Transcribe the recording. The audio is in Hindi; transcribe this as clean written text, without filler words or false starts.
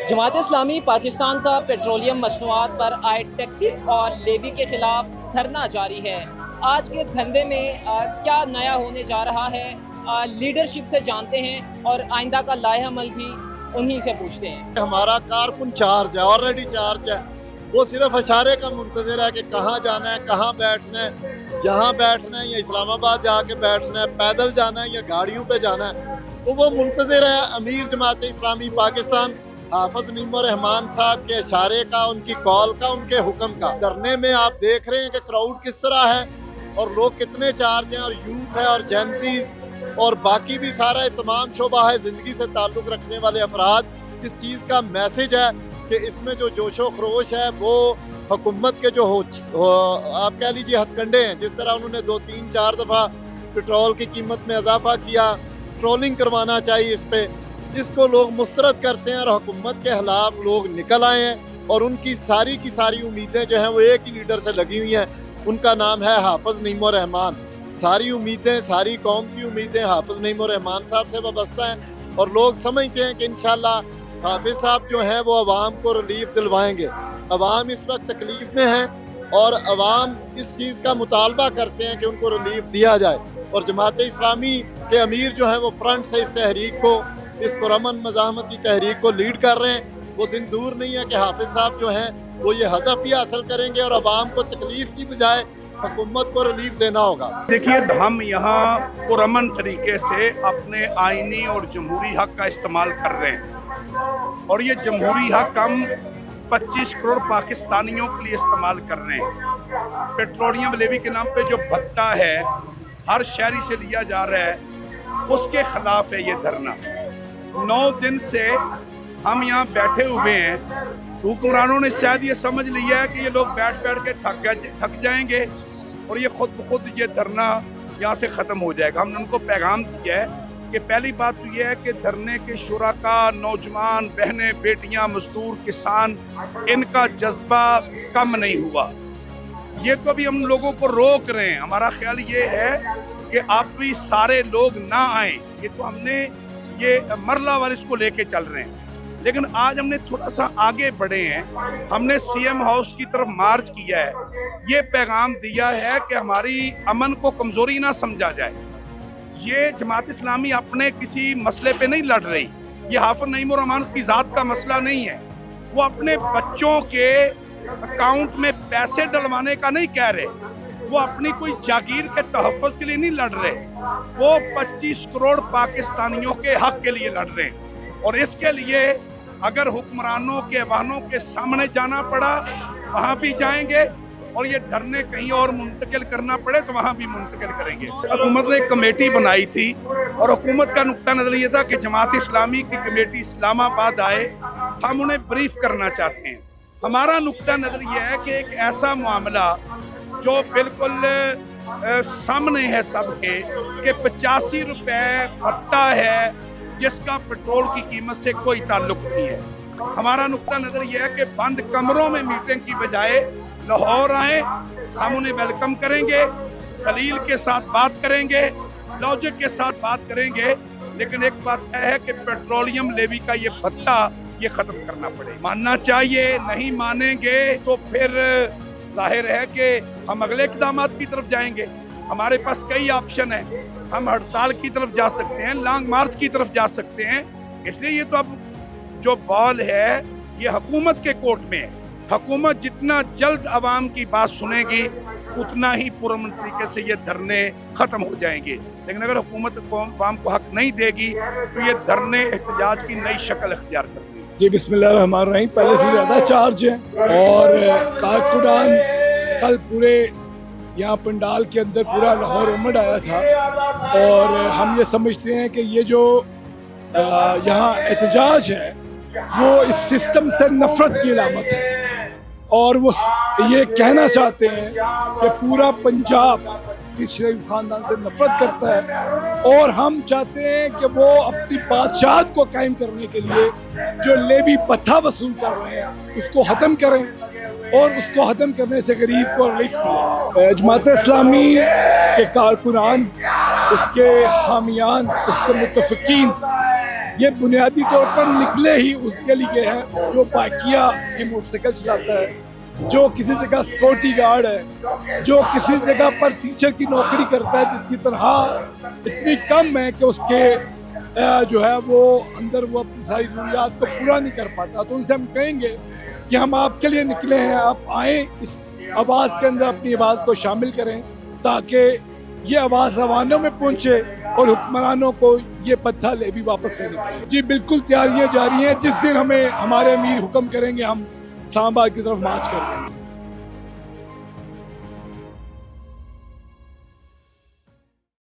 जमात इस्लामी पाकिस्तान का पेट्रोलियम मसनूआत पर आए टैक्सेस और लेवी के खिलाफ धरना जारी है। आज के धरने में क्या नया होने जा रहा है, लीडरशिप से जानते हैं और आइंदा का लाहे अमल भी उन्हीं से पूछते हैं। हमारा कारकुन चार्ज है, ऑलरेडी चार्ज है। वो सिर्फ इशारे का मुंतजर है कि कहाँ जाना है, कहाँ बैठना है, यहाँ बैठना है या इस्लामाबाद जाके बैठना है, पैदल जाना है या गाड़ियों पे जाना है। तो वो मुंतजर है अमीर जमात इस्लामी पाकिस्तान हाफिज नईमुर रहमान साहब के इशारे का, उनकी कॉल का, उनके हुक्म का। धरने में आप देख रहे हैं कि क्राउड किस तरह है और लोग कितने चार्ज हैं, और यूथ है और जेंसीज और बाकी भी सारा तमाम शोबा है ज़िंदगी से ताल्लुक़ रखने वाले अफराद। इस चीज़ का मैसेज है कि इसमें जो जोशो खरोश है वो हुकूमत के जो आप कह लीजिए हथकंडे हैं। जिस तरह उन्होंने 2-3-4 दफ़ा पेट्रोल की कीमत में इजाफा किया, ट्रोलिंग करवाना चाहिए इस पे, इसको लोग मुस्तरद करते हैं और हुकूमत के खिलाफ लोग निकल आए हैं। और उनकी सारी की सारी उम्मीदें जो हैं वो एक ही लीडर से लगी हुई हैं, उनका नाम है हाफिज नईमुर रहमान। सारी उम्मीदें, सारी कौम की उम्मीदें हाफिज नईमुर रहमान साहब से वाबस्ता हैं और लोग समझते हैं कि इंशाल्लाह हाफिज साहब जो हैं वो अवाम को रिलीफ दिलवाएंगे। अवाम इस वक्त तकलीफ में है और अवाम इस चीज़ का मुतालबा करते हैं कि उनको रिलीफ दिया जाए। और जमात इस्लामी के अमीर जो हैं वो फ्रंट से इस तहरीक को, इस पुरअमन मज़ाहमती तहरीक को लीड कर रहे हैं। वो दिन दूर नहीं है कि हाफिज साहब जो हैं वो ये हदफ भी हासिल करेंगे और अवाम को तकलीफ की बजाय हुकूमत को रिलीफ देना होगा। देखिए, हम यहाँ पुरअमन तरीके से अपने आईनी और जमहूरी हक का इस्तेमाल कर रहे हैं और ये जमहूरी हक हम 25 करोड़ पाकिस्तानियों के लिए इस्तेमाल कर रहे हैं। पेट्रोलियम लेवी के नाम पे जो भत्ता है हर शहरी से लिया जा रहा है, उसके खिलाफ है ये धरना। 9 दिन से हम यहाँ बैठे हुए हैं। हुक्मरानों ने शायद ये समझ लिया है कि ये लोग बैठ बैठ के थक जाएंगे और ये खुद ब खुद ये धरना यहाँ से ख़त्म हो जाएगा। हमने उनको पैगाम दिया है कि पहली बात तो ये है कि धरने के शुराका, नौजवान, बहनें, बेटियाँ, मजदूर, किसान, इनका जज्बा कम नहीं हुआ। ये तो अभी हम लोगों को रोक रहे हैं। हमारा ख्याल ये है कि आप भी सारे लोग ना आए। ये तो हमने ये मरला वारिस को लेके चल रहे हैं, लेकिन आज हमने थोड़ा सा आगे बढ़े हैं। हमने सीएम हाउस की तरफ मार्च किया है, ये पैगाम दिया है कि हमारी अमन को कमजोरी ना समझा जाए। ये जमात इस्लामी अपने किसी मसले पे नहीं लड़ रही। ये हाफिज नईमुर रहमान की ज़ात का मसला नहीं है। वो अपने बच्चों के अकाउंट में पैसे डलवाने का नहीं कह रहे, वो अपनी कोई जागीर के तहफ़्फ़ुज़ के लिए नहीं लड़ रहे। वो 25 करोड़ पाकिस्तानियों के हक के लिए लड़ रहे हैं और इसके लिए अगर हुक्मरानों के ऐवानों के सामने जाना पड़ा वहाँ भी जाएंगे और ये धरने कहीं और मुंतकिल करना पड़े तो वहाँ भी मुंतकिल करेंगे। हुकूमत ने एक कमेटी बनाई थी और हुकूमत का नुक्ता नज़र ये था कि जमात इस्लामी की कमेटी इस्लामाबाद आए, हम उन्हें ब्रीफ करना चाहते हैं। हमारा नुक्ता नज़र ये है कि एक ऐसा मामला जो बिल्कुल सामने है सबके कि 85 रुपये भत्ता है जिसका पेट्रोल की कीमत से कोई ताल्लुक नहीं है। हमारा नुक्ता नज़र यह है कि बंद कमरों में मीटिंग की बजाय लाहौर आए, हम उन्हें वेलकम करेंगे, दलील के साथ बात करेंगे, लॉजिक के साथ बात करेंगे। लेकिन एक बात है कि पेट्रोलियम लेवी का ये भत्ता ये ख़त्म करना पड़ेगा। मानना चाहिए, नहीं मानेंगे तो फिर जाहिर है कि हम अगले इक़दामात की तरफ जाएंगे। हमारे पास कई ऑप्शन हैं। हम हड़ताल की तरफ जा सकते हैं, लॉन्ग मार्च की तरफ जा सकते हैं। इसलिए ये तो अब जो बॉल है ये हुकूमत के कोर्ट में है। हुकूमत जितना जल्द आवाम की बात सुनेगी उतना ही पुरअमन तरीके से ये धरने ख़त्म हो जाएंगे। लेकिन अगर हुकूमत आवाम को हक नहीं देगी तो ये धरने एहतजाज की नई शक्ल इख्तियार करेंगे। जी बिस्मिल्लाहिर्रहमानिर्रहीम। पहले से ज़्यादा चार्ज है और कारकुनान कल पूरे यहाँ पंडाल के अंदर पूरा लाहौर उमड़ आया था और हम ये समझते हैं कि ये जो यहाँ एहतजाज है वो इस सिस्टम से नफ़रत की अलामत है और वो ये कहना चाहते हैं कि पूरा पंजाब इस शरीफ ख़ानदान से नफ़रत करता है और हम चाहते हैं कि वो अपनी बादशाहत को कायम करने के लिए जो लेवी भत्ता वसूल कर रहे हैं उसको ख़त्म करें और उसको ख़त्म करने से गरीब को रिलीफ मिले। जमात इस्लामी के कारकुनान, उसके हामियान, उसके मुतफ़िकीन ये बुनियादी तौर पर निकले ही उसके लिए हैं जो बाइकिया की मोटरसाइकिल चलाता है, जो किसी जगह सिक्योरिटी गार्ड है, जो किसी जगह पर टीचर की नौकरी करता है जिसकी तनख्वाह इतनी कम है कि उसके जो है वो अंदर वो अपनी सारी ज़रूरियात को पूरा नहीं कर पाता। तो उनसे हम कहेंगे कि हम आपके लिए निकले हैं, आप आएँ, इस आवाज़ के अंदर अपनी आवाज़ को शामिल करें ताकि ये आवाज़ अवानों में पहुँचे और हुक्मरानों को ये पत्था लेवी वापस लेने के लिए। जी बिल्कुल तैयारियाँ जारी हैं, जिस दिन हमें हमारे अमीर हुक्म करेंगे हम इस्लामाबाद की तरफ मार्च करेंगे।